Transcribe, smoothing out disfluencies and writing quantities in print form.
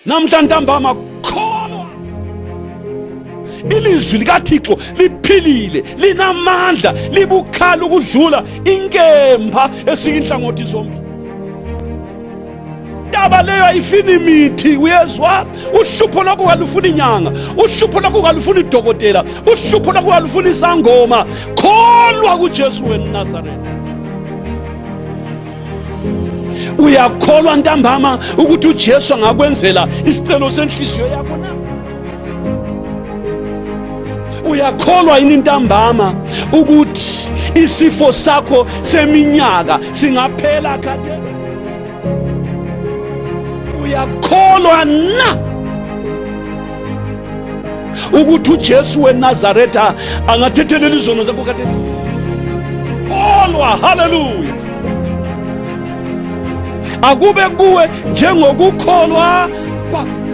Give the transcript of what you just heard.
namhla ntambama kholwa. Ilizwi likaThixo liphilile, linamandla, libukhala ukudlula inkemba esiyinhlangothi zombili. Indaba leyo ayifuni imithi, uyezwa? Uhlupho lwakho kalufuni inyanga, uhlupho lwakho kalufuni idokotela, uhlupho lwakho kalufuni isangoma. Kholwa kuJesu weNazaretha. Uyakholwa ntambama ukuthi uJesu angakwenzela isicelo senhliziyo yakho na? Uyakholwa yini ntambama ukuthi isifo sakho seminyaka singaphela khathesi? Uyakholwa na ukuthi uJesu weNazaretha angathethelela izono zakho khathesi? Kholwa. Haleluya. Akube kuwe njengokukholwa kwakho.